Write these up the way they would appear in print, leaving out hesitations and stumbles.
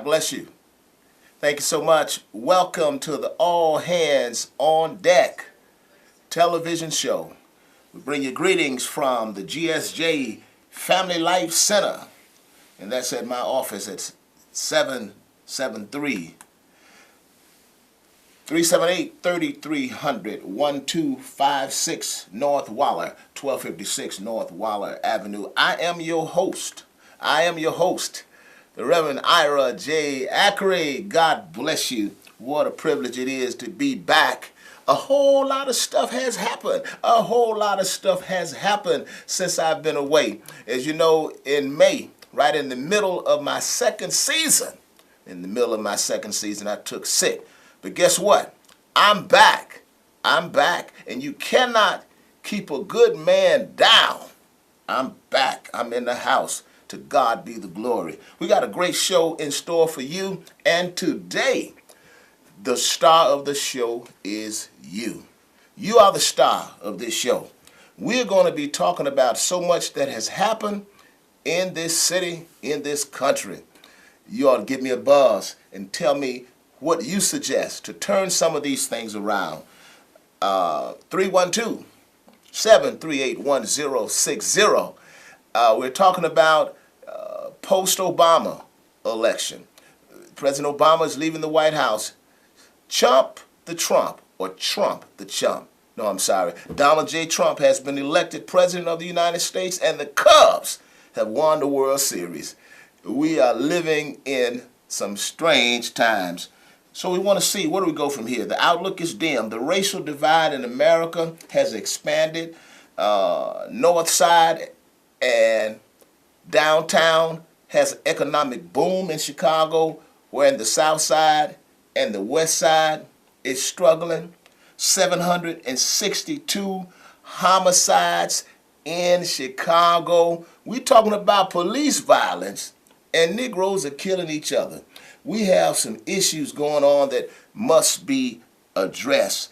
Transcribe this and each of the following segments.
bless you. Thank you so much. Welcome to the All Hands on Deck television show. We bring you greetings from the GSJ Family Life Center, and that's at my office at 773-378-3300, 1256 North Waller, 1256 North Waller Avenue. I am your host, the Reverend Ira J. Ackeray. God bless you. What a privilege it is to be back. A whole lot of stuff has happened. Since I've been away. As you know, in May, right in the middle of my second season, I took sick. But guess what? I'm back. And you cannot keep a good man down. I'm back. I'm in the house. To God be the glory. We got a great show in store for you. And today, the star of the show is you. You are the star of this show. We're going to be talking about so much that has happened in this city, in this country. You ought to give me a buzz and tell me what you suggest to turn some of these things around. 312-738-1060. We're talking about post-Obama election. President Obama is leaving the White House. Chump the Trump, or Trump the chump. No, I'm sorry. Donald J. Trump has been elected President of the United States, and the Cubs have won the World Series. We are living in some strange times. So we want to see, where do we go from here? The outlook is dim. The racial divide in America has expanded. North side and downtown has an economic boom in Chicago, where in the south side and the west side is struggling. 762 homicides in Chicago. We're talking about police violence, and Negroes are killing each other. We have some issues going on that must be addressed.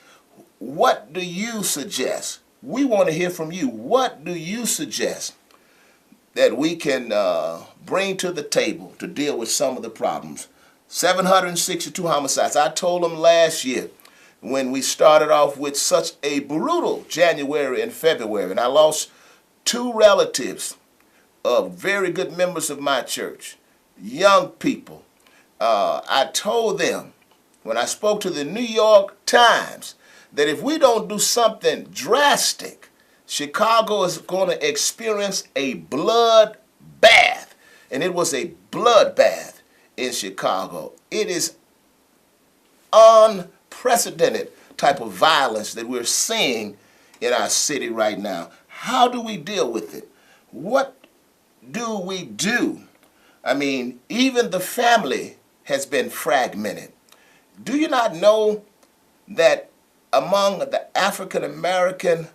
What do you suggest? We want to hear from you. What do you suggest that we can bring to the table to deal with some of the problems? 762 homicides. I told them last year when we started off with such a brutal January and February, and I lost two relatives of very good members of my church, young people. I told them when I spoke to the New York Times that if we don't do something drastic, Chicago is going to experience a blood bath. And it was a bloodbath in Chicago. It is unprecedented type of violence that we're seeing in our city right now. How do we deal with it? What do we do? I mean, even the family has been fragmented. Do you not know that among the African American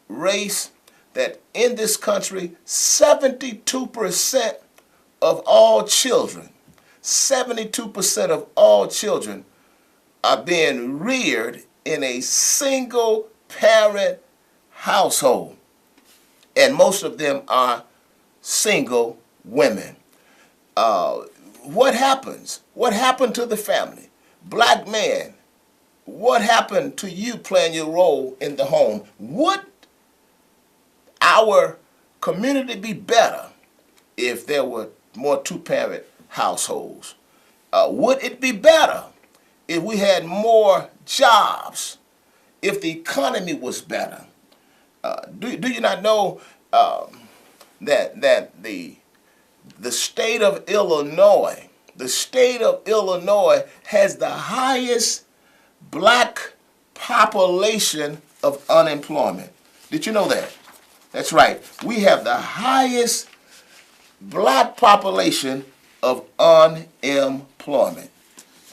race, that in this country, 72% of all children, 72% of all children are being reared in a single parent household. And most of them are single women. What happens? What happened to the family? Black man, what happened to you playing your role in the home? Would our community be better if there were more two-parent households? Would it be better if we had more jobs, if the economy was better? Do you not know that the state of Illinois, has the highest black population of unemployment? Did you know that? That's right. We have the highest black population of unemployment.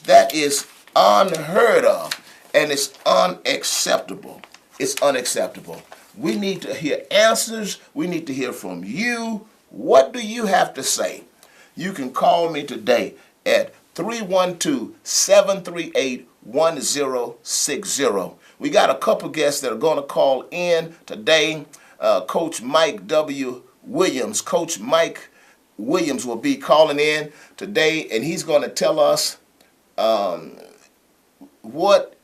That is unheard of, and it's unacceptable. It's unacceptable. We need to hear answers. We need to hear from you. What do you have to say? You can call me today at 312-738-1060. We got a couple guests that are going to call in today. Coach Mike W. Williams. Coach Mike Williams will be calling in today, and he's going to tell us what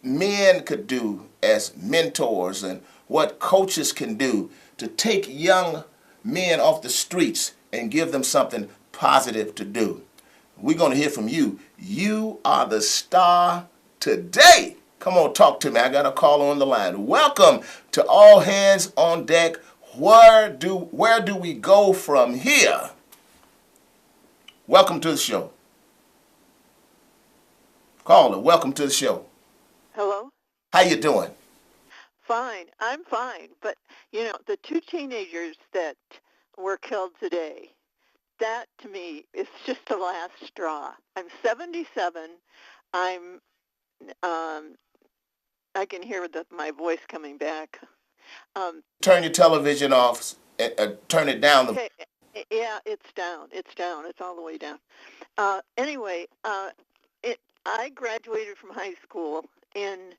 men could do as mentors and what coaches can do to take young men off the streets and give them something positive to do. We're going to hear from you. You are the star today. Come on, talk to me. I got a caller on the line. Welcome to All Hands on Deck. Where do we go from here? Welcome to the show. Caller, welcome to the show. Hello? How you doing? Fine. I'm fine. But, the two teenagers that were killed today, that to me is just the last straw. I'm 77. I can hear my voice coming back. Turn your television off. Turn it down. Okay. Yeah, it's down. It's down. It's all the way down. Anyway, I graduated from high school in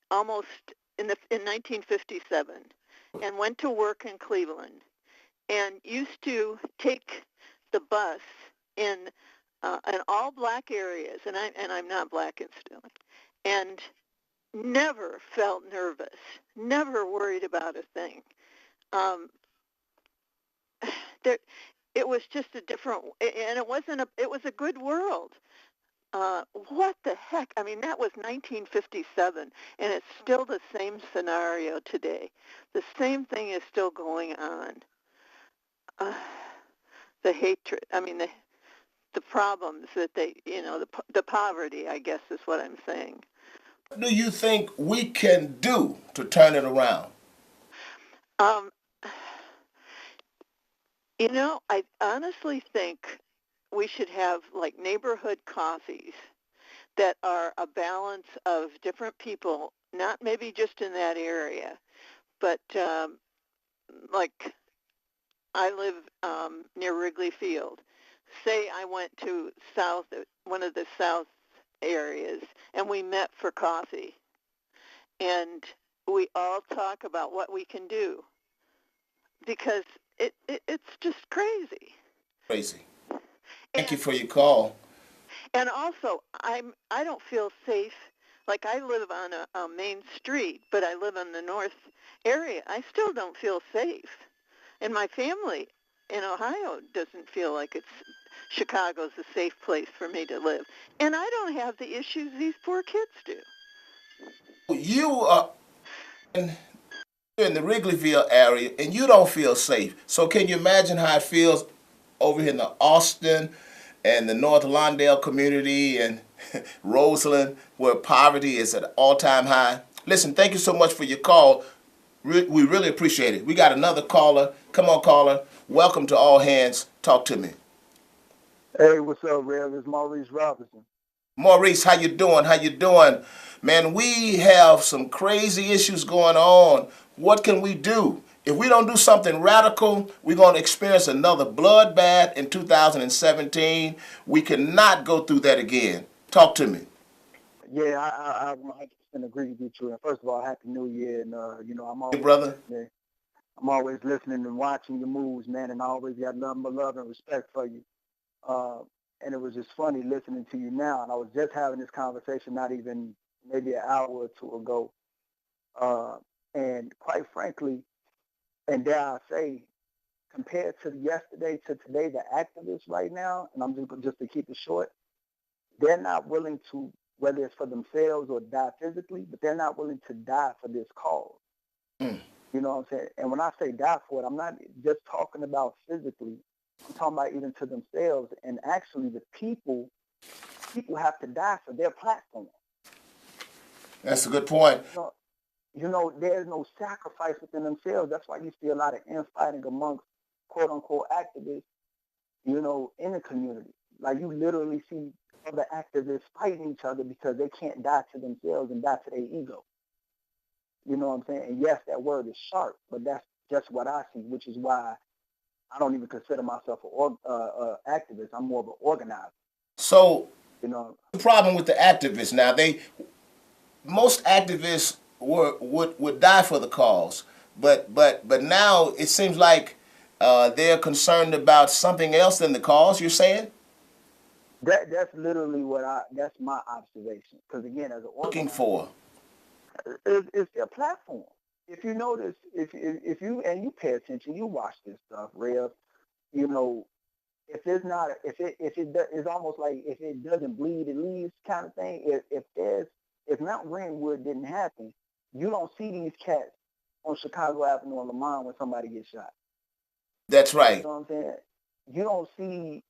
1957 and went to work in Cleveland and used to take the bus in all black areas, and I'm not black instantly, and never felt nervous, never worried about a thing. It was just a different, and it was a good world. What the heck? I mean, that was 1957, and it's still the same scenario today. The same thing is still going on. The hatred, the problems that the poverty, I guess is what I'm saying. What do you think we can do to turn it around? I honestly think we should have like neighborhood coffees that are a balance of different people, not maybe just in that area, but like I live near Wrigley Field. Say I went to one of the south areas, and we met for coffee, and we all talk about what we can do, because it's just crazy. Crazy. Thank you for your call. And also, I don't feel safe. Like I live on a main street, but I live in the north area. I still don't feel safe, and my family in Ohio doesn't feel like Chicago's a safe place for me to live. And I don't have the issues these poor kids do. You are in the Wrigleyville area, and you don't feel safe. So can you imagine how it feels over here in the Austin and the North Lawndale community and Roseland, where poverty is at an all-time high? Listen, thank you so much for your call. We really appreciate it. We got another caller. Come on, caller. Welcome to All Hands. Talk to me. Hey, what's up, Rev? It's Maurice Robinson. Maurice, how you doing? How you doing? Man, we have some crazy issues going on. What can we do? If we don't do something radical, we're going to experience another bloodbath in 2017. We cannot go through that again. Talk to me. Yeah, I 100% agree with you, too. And first of all, Happy New Year. And, I'm always, Hey, brother. I'm always listening and watching your moves, man, and I always got nothing but love and respect for you. And it was just funny listening to you now. And I was just having this conversation not even maybe an hour or two ago. And quite frankly, and dare I say, compared to yesterday to today, the activists right now, and I'm just to keep it short, they're not willing to, whether it's for themselves or die physically, but they're not willing to die for this cause. Mm. You know what I'm saying? And when I say die for it, I'm not just talking about physically. I'm talking about even to themselves. And actually, the people have to die for their platform. That's a good point. There's no sacrifice within themselves. That's why you see a lot of infighting amongst quote-unquote activists, in the community. Like you literally see other activists fighting each other because they can't die to themselves and die to their ego. You know what I'm saying? And yes, that word is sharp, but that's just what I see, which is why I don't even consider myself an activist. I'm more of an organizer. So, the problem with the activists now, most activists would die for the cause, but now it seems like they're concerned about something else than the cause, you're saying? That's literally that's my observation. Because again, as an Looking organizer, for. it's their platform. If you notice, if you and you pay attention, you watch this stuff, Rev. You know, if it's not, it's almost like if it doesn't bleed, it leaves kind of thing. If Mount Greenwood didn't happen, you don't see these cats on Chicago Avenue on Lamont when somebody gets shot. That's right. You know what I'm saying? You don't see,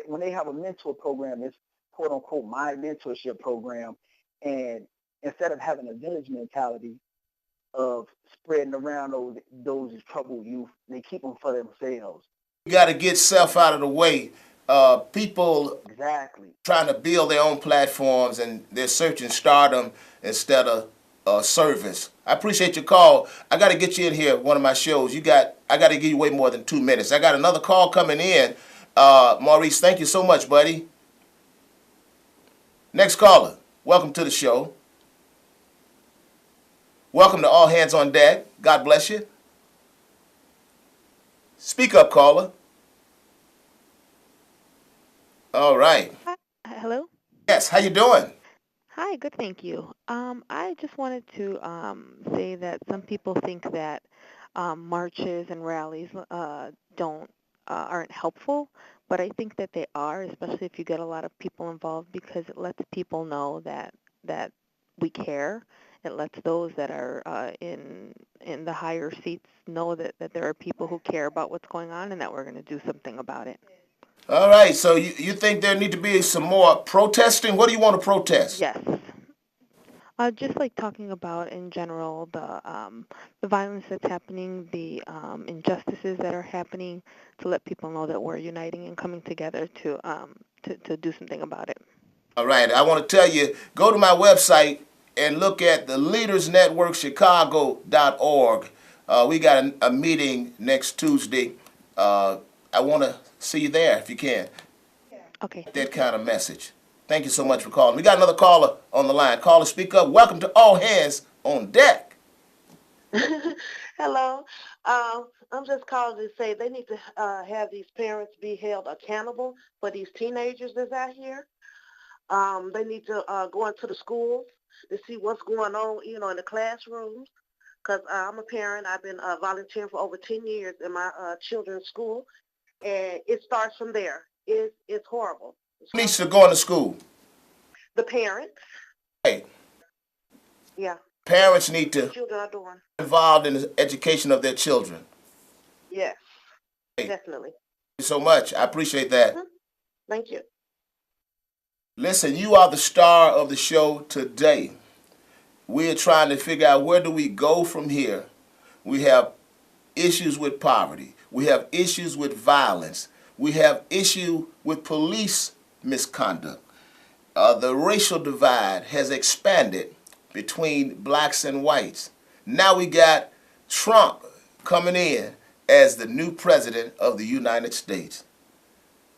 when they have a mentor program, it's quote unquote my mentorship program, and instead of having a village mentality of spreading around those troubled youth, they keep them for themselves. You got to get self out of the way. People exactly trying to build their own platforms and they're searching stardom instead of service. I appreciate your call. I got to get you in here one of my shows. I got to give you way more than 2 minutes. I got another call coming in. Maurice, thank you so much, buddy. Next caller, welcome to the show. Welcome to All Hands on Deck. God bless you. Speak up, caller. All right. Hi, hello. Yes, how you doing? Hi, good, thank you. I just wanted to say that some people think that marches and rallies don't aren't helpful, but I think that they are, especially if you get a lot of people involved, because it lets people know that we care. It lets those that are in the higher seats know that there are people who care about what's going on and that we're going to do something about it. All right, so you think there need to be some more protesting? What do you want to protest? Yes. Just like talking about in general the violence that's happening, the injustices that are happening, to let people know that we're uniting and coming together to do something about it. All right, I want to tell you, go to my website and look at the leadersnetworkchicago.org. We got a meeting next Tuesday. I want to see you there if you can. Okay. That kind of message. Thank you so much for calling. We got another caller on the line. Caller, speak up. Welcome to All Hands on Deck. Hello. I'm just calling to say they need to have these parents be held accountable for these teenagers that's out here. They need to go into the schools to see what's going on, in the classrooms. Because I'm a parent. I've been volunteering for over 10 years in my children's school. And it starts from there. It's horrible. Who needs to go into school? The parents. Hey. Yeah. Parents need to children are doing. Involved in the education of their children. Yes. Hey. Definitely. Thank you so much. I appreciate that. Mm-hmm. Thank you. Listen, you are the star of the show today. We're trying to figure out where do we go from here. We have issues with poverty. We have issues with violence. We have issue with police misconduct. The racial divide has expanded between blacks and whites. Now we got Trump coming in as the new president of the United States.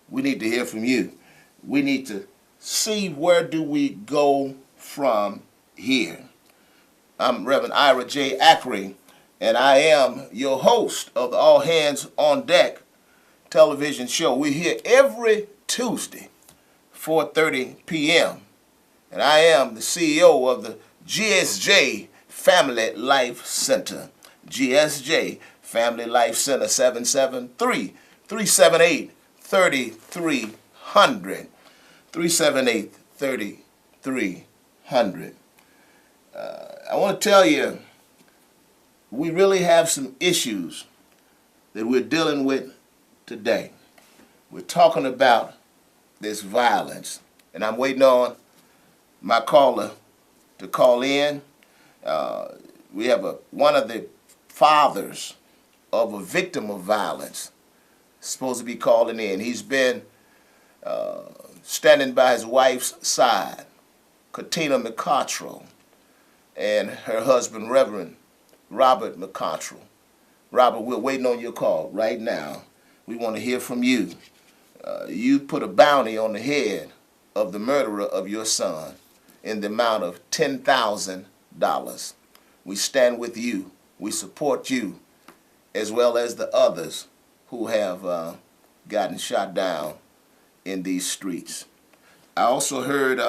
We need to hear from you. We need to see where do we go from here. I'm Reverend Ira J. Ackery, and I am your host of the All Hands on Deck television show. We're here every Tuesday, 4:30 p.m., and I am the CEO of the GSJ Family Life Center. GSJ Family Life Center, 773-378-3300. 378-3300. I want to tell you, we really have some issues that we're dealing with today. We're talking about this violence, and I'm waiting on my caller to call in. We have one of the fathers of a victim of violence supposed to be calling in. He's been standing by his wife's side, Katina McCottrell, and her husband, Reverend Robert McCottrell. Robert, we're waiting on your call right now. We want to hear from you. You put a bounty on the head of the murderer of your son in the amount of $10,000. We stand with you. We support you, as well as the others who have gotten shot down in these streets. I also heard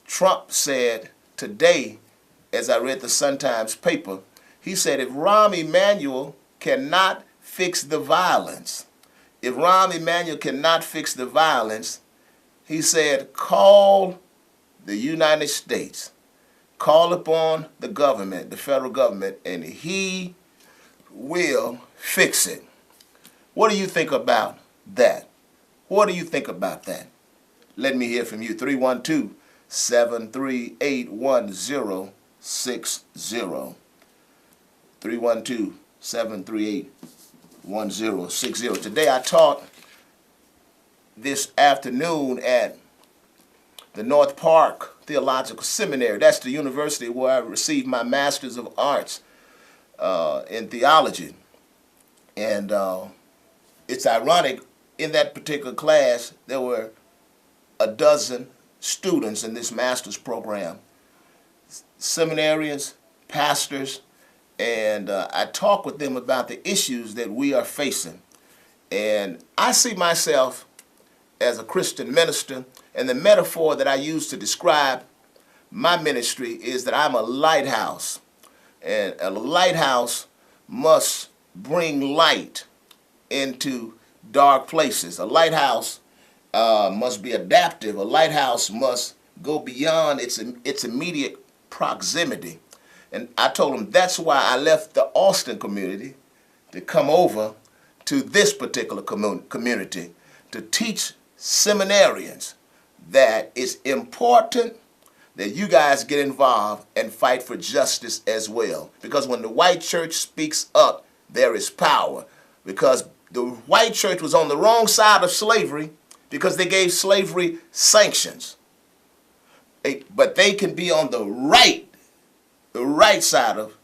Trump said today, as I read the Sun-Times paper, he said if Rahm Emanuel cannot fix the violence, if Rahm Emanuel cannot fix the violence, he said, call the United States, call upon the government, the federal government, and he will fix it. What do you think about that? What do you think about that? Let me hear from you. 312-738-1060. 312-738-1060. Today I taught this afternoon at the North Park Theological Seminary. That's the university where I received my Master's of Arts in theology. And it's ironic, in that particular class, there were a dozen students in this master's program, seminarians, pastors, and I talk with them about the issues that we are facing. And I see myself as a Christian minister, and the metaphor that I use to describe my ministry is that I'm a lighthouse, and a lighthouse must bring light into dark places. A lighthouse must be adaptive. A lighthouse must go beyond its immediate proximity. And I told them that's why I left the Austin community to come over to this particular community to teach seminarians that it's important that you guys get involved and fight for justice as well. Because when the white church speaks up, there is power. Because the white church was on the wrong side of slavery because they gave slavery sanctions. But they can be on the right side of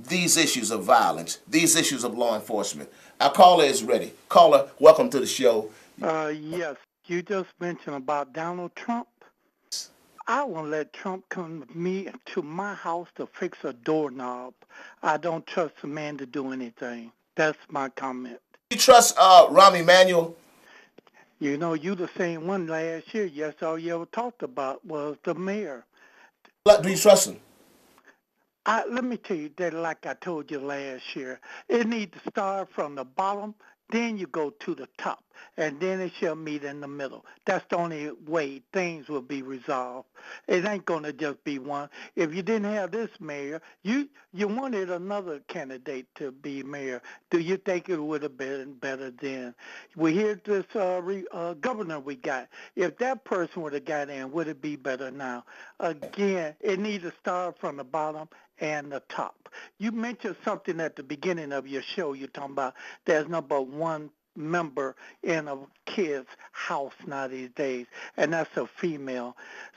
these issues of violence, these issues of law enforcement. Our caller is ready. Caller, welcome to the show. Yes, you just mentioned about Donald Trump. I won't let Trump come to my house to fix a doorknob. I don't trust a man to do anything. That's my comment. You trust Rahm Emanuel? You know, you the same one last year. Yes, all you ever talked about was the mayor. Do you trust him? Let me tell you that, like I told you last year, it needs to start from the bottom, then you go to the top, and then it shall meet in the middle. That's the only way things will be resolved. It ain't going to just be one. If you didn't have this mayor, you wanted another candidate to be mayor. Do you think it would have been better then? We hear this governor we got. If that person would have got in, would it be better now? Again, it needs to start from the bottom and the top. You mentioned something at the beginning of your show. You're talking about there's number one member in a kid's house now these days, and that's a female.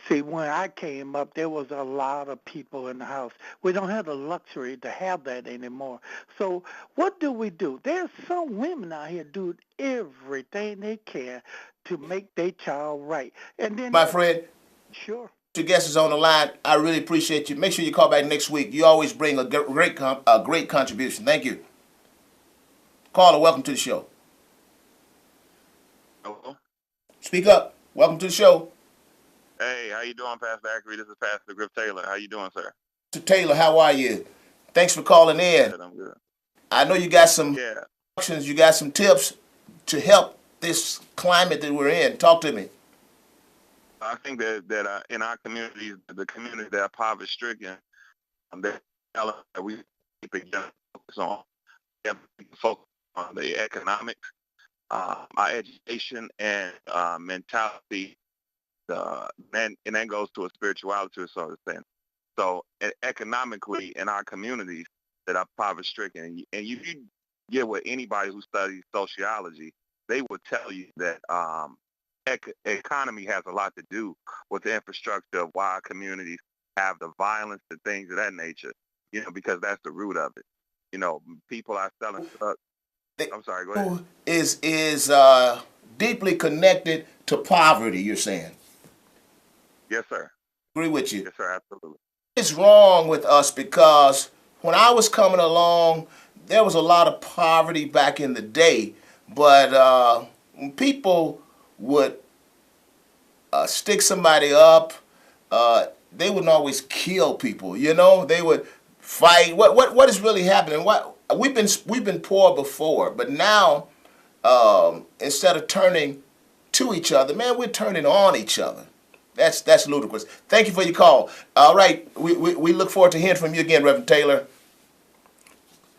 See, when I came up, there was a lot of people in the house. We don't have the luxury to have that anymore. So what do? There's some women out here do everything they can to make their child right. And then, my friend, sure. Your guest is on the line. I really appreciate you. Make sure you call back next week. You always bring a great contribution. Thank you. Caller, welcome to the show. Hello. Speak up. Welcome to the show. Hey, how you doing, Pastor Ackery? This is Pastor Griff Taylor. How you doing, sir? Mr. Taylor, how are you? Thanks for calling in. Good, I'm good. I know you got some instructions, you got some tips to help this climate that we're in. Talk to me. I think that in our communities, the community that are poverty-stricken, that we keep focus on the economics, our education, and mentality, and that goes to a spirituality, sort of thing. So economically, in our communities that are poverty-stricken, and you get with anybody who studies sociology, they will tell you that economy has a lot to do with the infrastructure of why our communities have the violence and things of that nature, because that's the root of it. People are selling drugs. I'm sorry, go ahead. Is deeply connected to poverty, you're saying? Yes, sir. Agree with you. Yes, sir, absolutely. It's wrong with us because when I was coming along, there was a lot of poverty back in the day, But when people would stick somebody up, they wouldn't always kill people. You know, they would fight. What is really happening? What we've been poor before, but now instead of turning to each other, man, we're turning on each other. That's ludicrous. Thank you for your call. All right, we look forward to hearing from you again, Reverend Taylor.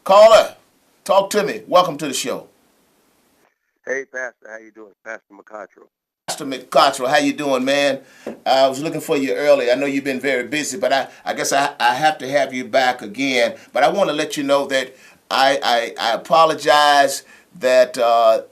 Caller, talk to me. Welcome to the show. Hey, Pastor, how you doing? Pastor McCottrell. Pastor McCottrell, how you doing, man? I was looking for you earlier. I know you've been very busy, but I guess I have to have you back again. But I want to let you know that I apologize that a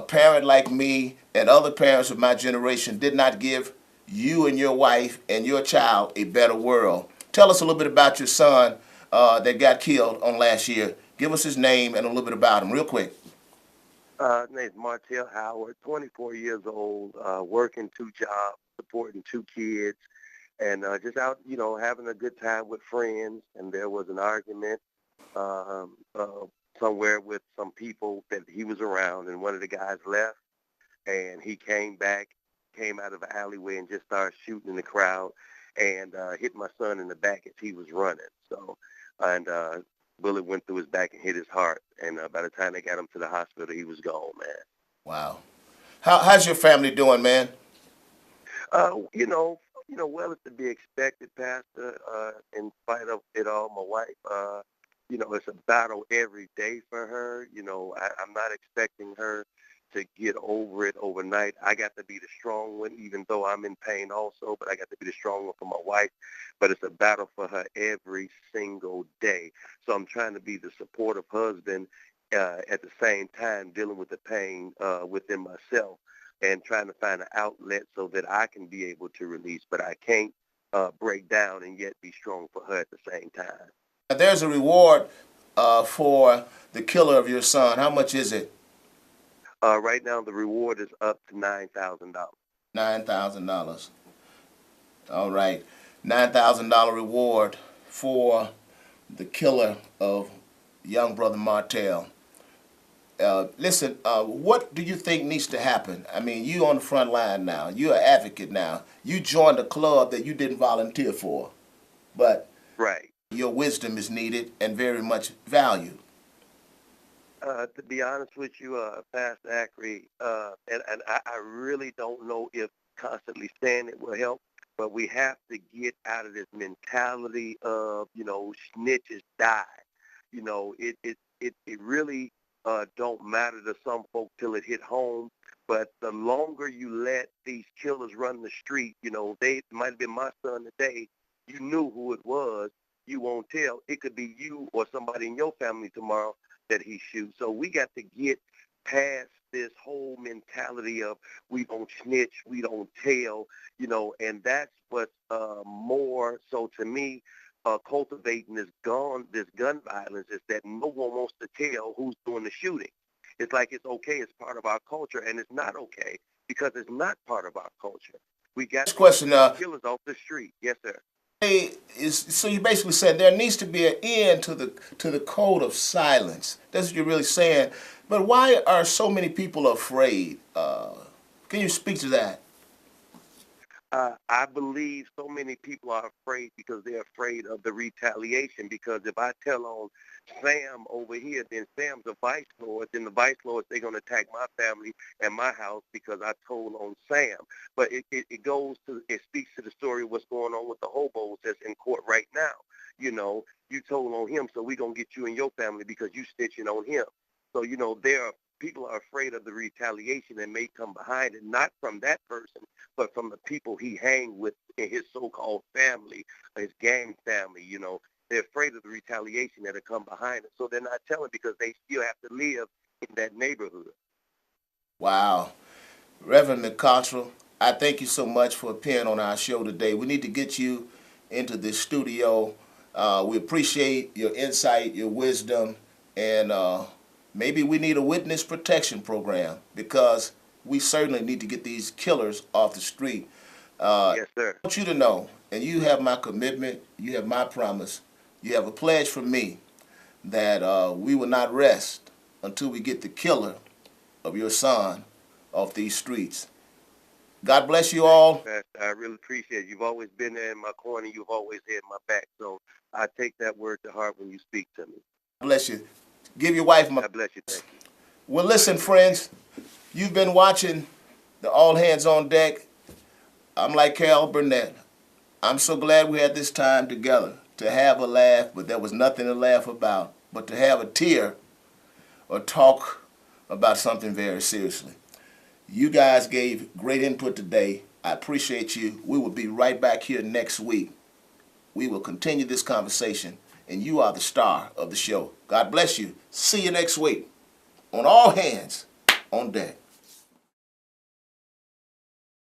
parent like me and other parents of my generation did not give you and your wife and your child a better world. Tell us a little bit about your son that got killed on last year. Give us his name and a little bit about him real quick. His name's Martell Howard, 24 years old, working 2 jobs, supporting 2 kids, and just out, having a good time with friends. And there was an argument um, uh, somewhere with some people that he was around, and one of the guys left, and he came out of an alleyway and just started shooting in the crowd and hit my son in the back as he was running. So, and bullet went through his back and hit his heart. And by the time they got him to the hospital, he was gone, man. Wow. How's your family doing, man? Well, it's to be expected, Pastor. In spite of it all, my wife, it's a battle every day for her. I'm not expecting her to get over it overnight. I got to be the strong one, even though I'm in pain also, but I got to be the strong one for my wife. But it's a battle for her every single day. So I'm trying to be the supportive husband at the same time dealing with the pain within myself and trying to find an outlet so that I can be able to release. But I can't break down and yet be strong for her at the same time. There's a reward for the killer of your son. How much is it? Right now, the reward is up to $9,000. $9,000. All right. $9,000 reward for the killer of young brother Martell. Listen, what do you think needs to happen? I mean, you on the front line now. You're an advocate now. You joined a club that you didn't volunteer for, but Right. your wisdom is needed and very much valued. To be honest with you, Pastor Ackery, and I really don't know if constantly saying it will help, but we have to get out of this mentality of, snitches die. It really don't matter to some folk till it hit home. But the longer you let these killers run the street, they might have been my son today. You knew who it was. You won't tell. It could be you or somebody in your family tomorrow that he shoots. So we got to get past this whole mentality of we don't snitch, we don't tell, and that's what's more so to me cultivating this gun violence is that no one wants to tell who's doing the shooting. It's like it's okay, it's part of our culture, and it's not okay because it's not part of our culture. We got This question, killers off the street. Yes, sir. so you basically said there needs to be an end to the code of silence. That's what you're really saying. But why are so many people afraid? Can you speak to that? I believe so many people are afraid because they're afraid of the retaliation. Because if I tell on Sam over here, then Sam's a vice lord. Then the vice lords, they're going to attack my family and my house because I told on Sam. But it speaks to the story of what's going on with the hobos that's in court right now. You told on him, so we're going to get you and your family because you stitching on him. So, people are afraid of the retaliation that may come behind it, not from that person, but from the people he hang with in his so-called family, his gang family. They're afraid of the retaliation that'll come behind it. So they're not telling because they still have to live in that neighborhood. Wow. Reverend McCottrell, I thank you so much for appearing on our show today. We need to get you into the studio. We appreciate your insight, your wisdom, and maybe we need a witness protection program because we certainly need to get these killers off the street. Yes, sir. I want you to know, and you have my commitment, you have my promise, you have a pledge from me that we will not rest until we get the killer of your son off these streets. God bless you all. Pastor, I really appreciate it. You've always been there in my corner. You've always had my back. So I take that word to heart when you speak to me. Bless you. Give your wife my. God bless you. Thank you. Well, listen, friends, you've been watching the All Hands on Deck. I'm like Carol Burnett. I'm so glad we had this time together to have a laugh, but there was nothing to laugh about, but to have a tear or talk about something very seriously. You guys gave great input today. I appreciate you. We will be right back here next week. We will continue this conversation, and you are the star of the show. God bless you. See you next week on All Hands on Deck.